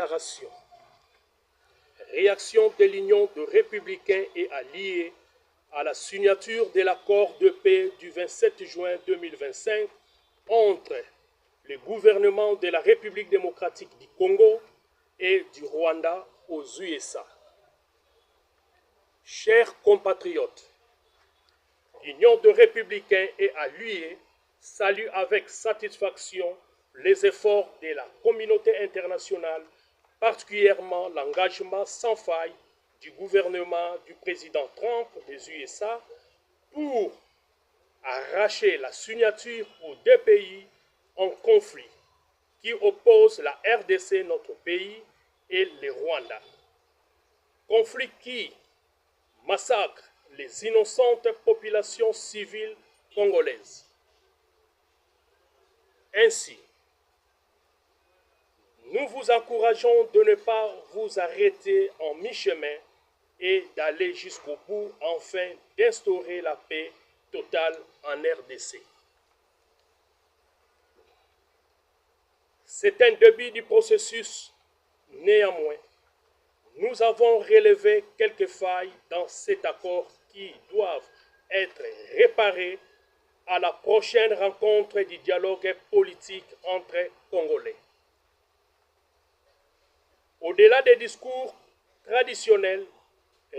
déclaration. Réaction de l'Union de républicains et alliés à la signature de l'accord de paix du 27 juin 2025 entre le gouvernement de la République démocratique du Congo et du Rwanda aux USA. Chers compatriotes, l'Union de républicains et alliés salue avec satisfaction les efforts de la communauté internationale, particulièrement l'engagement sans faille du gouvernement du président Trump des USA pour arracher la signature aux deux pays en conflit qui opposent la RDC, notre pays, et le Rwanda. Conflit qui massacre les innocentes populations civiles congolaises. Ainsi, nous vous encourageons de ne pas vous arrêter en mi-chemin et d'aller jusqu'au bout afin d'instaurer la paix totale en RDC. C'est un début du processus. Néanmoins, nous avons relevé quelques failles dans cet accord qui doivent être réparées à la prochaine rencontre du dialogue politique entre Congolais. Au-delà des discours traditionnels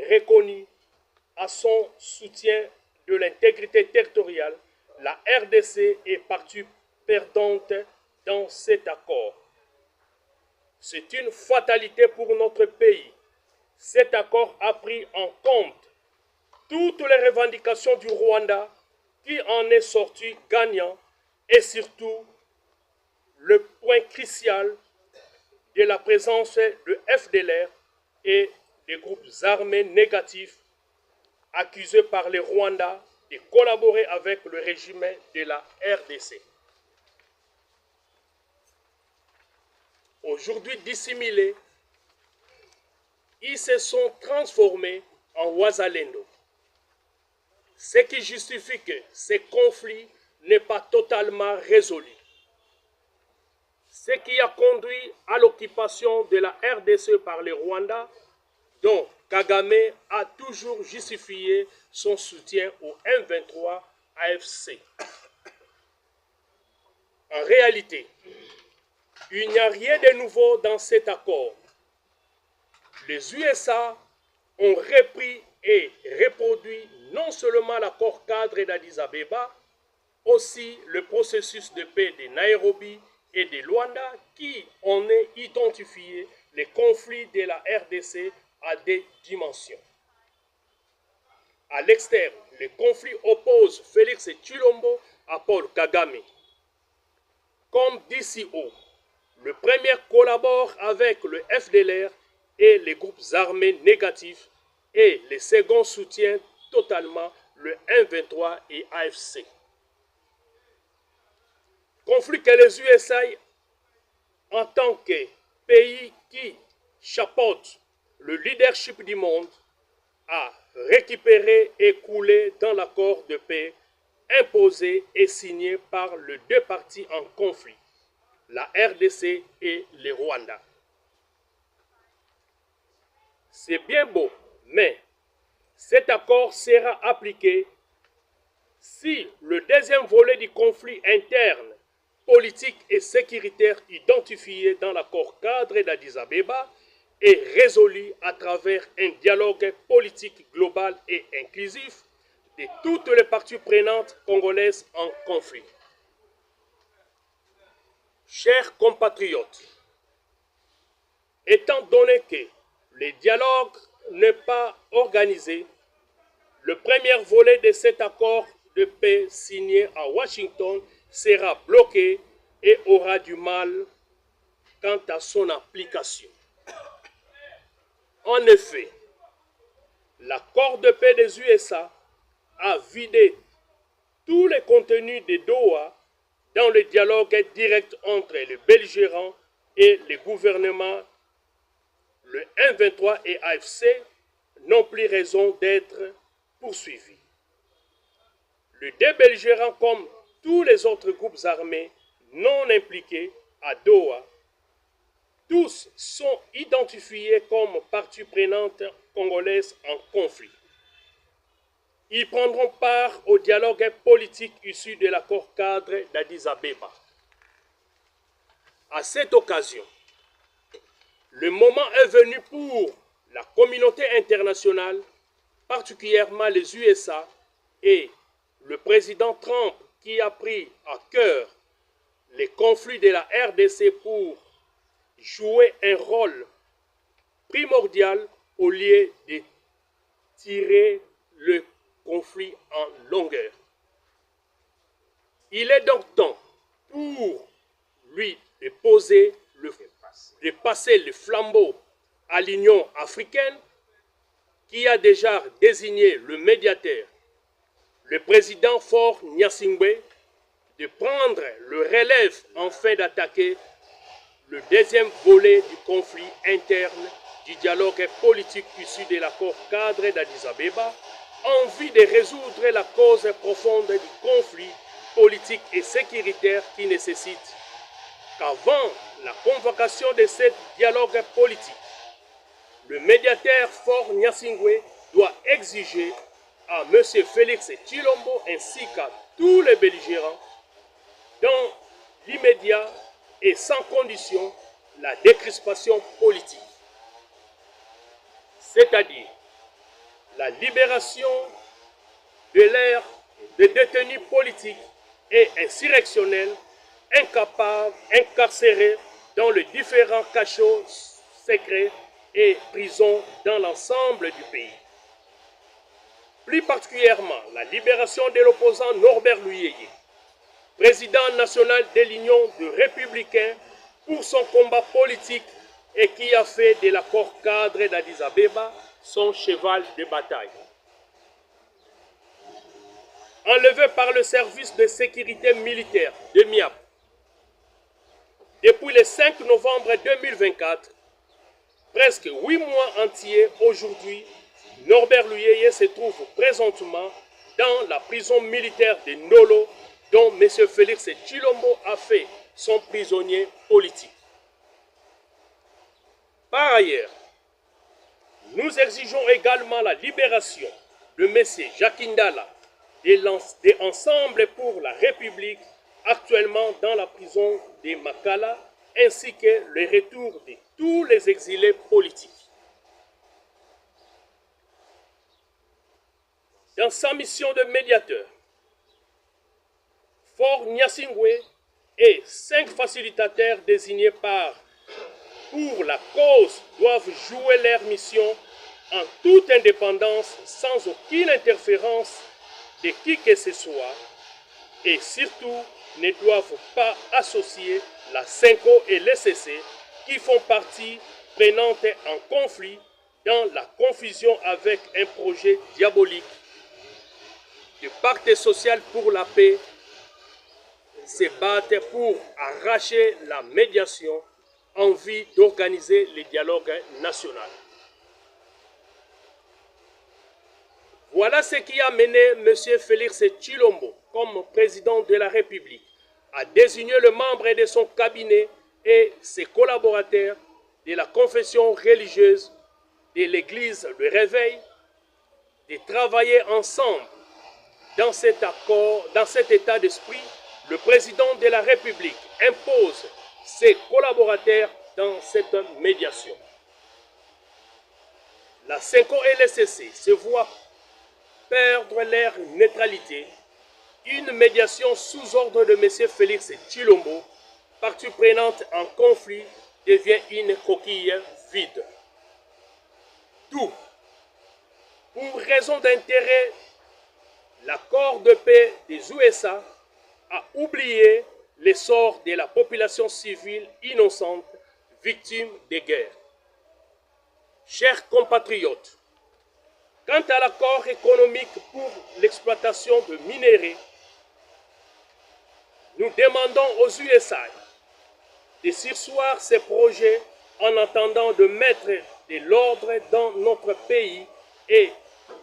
reconnus à son soutien de l'intégrité territoriale, la RDC est partie perdante dans cet accord. C'est une fatalité pour notre pays. Cet accord a pris en compte toutes les revendications du Rwanda qui en est sorti gagnant et surtout le point crucial de la présence de FDLR et des groupes armés négatifs accusés par le Rwanda de collaborer avec le régime de la RDC. Aujourd'hui dissimulés, ils se sont transformés en Wazalendo. Ce qui justifie que ce conflit n'est pas totalement résolu. Ce qui a conduit à l'occupation de la RDC par le Rwanda, dont Kagame a toujours justifié son soutien au M23 AFC. En réalité, il n'y a rien de nouveau dans cet accord. Les USA ont repris et reproduit non seulement l'accord cadre d'Addis Abeba, aussi le processus de paix de Nairobi et de Luanda qui ont identifié les conflits de la RDC à des dimensions. À l'externe, le conflit oppose Félix Tshilombo à Paul Kagame. Comme d'ici haut, le premier collabore avec le FDLR et les groupes armés négatifs et le second soutient totalement le M23 et AFC. Conflit que les USA, en tant que pays qui chapeaute le leadership du monde, a récupéré et coulé dans l'accord de paix imposé et signé par les deux parties en conflit, la RDC et le Rwanda. C'est bien beau, mais cet accord sera appliqué si le deuxième volet du conflit interne, politique et sécuritaire identifié dans l'accord cadre d'Addis Abeba est résolu à travers un dialogue politique global et inclusif de toutes les parties prenantes congolaises en conflit. Chers compatriotes, étant donné que le dialogue n'est pas organisé, le premier volet de cet accord de paix signé à Washington sera bloqué et aura du mal quant à son application. En effet, l'accord de paix des USA a vidé tous les contenus de Doha dans le dialogue direct entre les belligérants et les gouvernements. Le M23 et AFC n'ont plus raison d'être poursuivis. Le débelligérant, comme tous les autres groupes armés non impliqués à Doha, Tous sont identifiés comme parties prenantes congolaises en conflit. Ils prendront part au dialogue politique issu de l'accord cadre d'Addis Abeba. À cette occasion, le moment est venu pour la communauté internationale, particulièrement les USA et le président Trump qui a pris à cœur les conflits de la RDC pour jouer un rôle primordial au lieu de tirer le conflit en longueur. Il est donc temps pour lui de passer le flambeau à l'Union africaine qui a déjà désigné le médiateur, le président Faure Gnassingbé, de prendre le relève afin d'attaquer le deuxième volet du conflit interne du dialogue politique issu de l'accord cadre d'Addis Abeba en vue de résoudre la cause profonde du conflit politique et sécuritaire qui nécessite qu'avant la convocation de ce dialogue politique, le médiateur Faure Gnassingbé doit exiger à M. Félix Tshilombo ainsi qu'à tous les belligérants dans l'immédiat et sans condition la décrispation politique, c'est-à-dire la libération de l'air des détenus politiques et insurrectionnels incarcérés dans les différents cachots secrets et prisons dans l'ensemble du pays. Plus particulièrement, la libération de l'opposant Norbert Luyeye, président national de l'Union des Républicains pour son combat politique et qui a fait de l'accord cadre d'Addis Abeba son cheval de bataille. Enlevé par le service de sécurité militaire de MIAP depuis le 5 novembre 2024, presque 8 mois entiers aujourd'hui, Norbert Luyeye se trouve présentement dans la prison militaire de Ndolo, dont M. Félix Tshilombo a fait son prisonnier politique. Par ailleurs, nous exigeons également la libération de M. Jacques Ndala de Ensemble pour la République, actuellement dans la prison de Makala, ainsi que le retour de tous les exilés politiques. Dans sa mission de médiateur, Faure Gnassingbé et 5 facilitateurs désignés pour la cause doivent jouer leur mission en toute indépendance, sans aucune interférence de qui que ce soit, et surtout ne doivent pas associer la CENCO et l'ECC qui font partie prenante en conflit dans la confusion avec un projet diabolique du pacte social pour la paix se battent pour arracher la médiation en vue d'organiser le dialogue national. Voilà ce qui a mené M. Félix Tshilombo, comme président de la République, à désigner le membre de son cabinet et ses collaborateurs de la confession religieuse de l'Église Le Réveil, de travailler ensemble dans cet état d'esprit. Le président de la République impose ses collaborateurs dans cette médiation. La CENCO et l'ECC se voient perdre leur neutralité. Une médiation sous ordre de M. Félix Tshilombo, partie prenante en conflit, devient une coquille vide. Tout, pour raison d'intérêt, l'accord de paix des USA a oublié les sorts de la population civile innocente victime des guerres. Chers compatriotes, quant à l'accord économique pour l'exploitation de minerais, nous demandons aux USA de surseoir ces projets en attendant de mettre de l'ordre dans notre pays et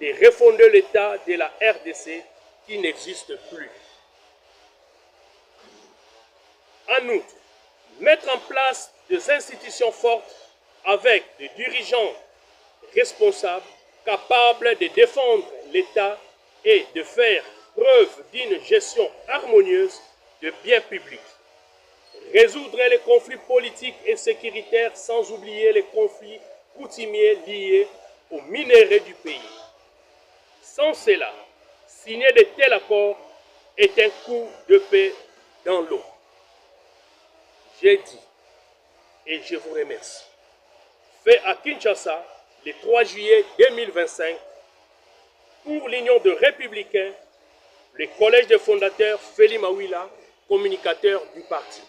de refonder l'état de la RDC qui n'existe plus. En outre, mettre en place des institutions fortes avec des dirigeants responsables capables de défendre l'État et de faire preuve d'une gestion harmonieuse de biens publics. Résoudre les conflits politiques et sécuritaires sans oublier les conflits coutumiers liés aux minéraux du pays. Sans cela, signer de tels accords est un coup de paix dans l'eau. J'ai dit, et je vous remercie. Fait à Kinshasa, le 3 juillet 2025, pour l'Union de Républicains, le collège des fondateurs Félix Mawila, communicateur du parti.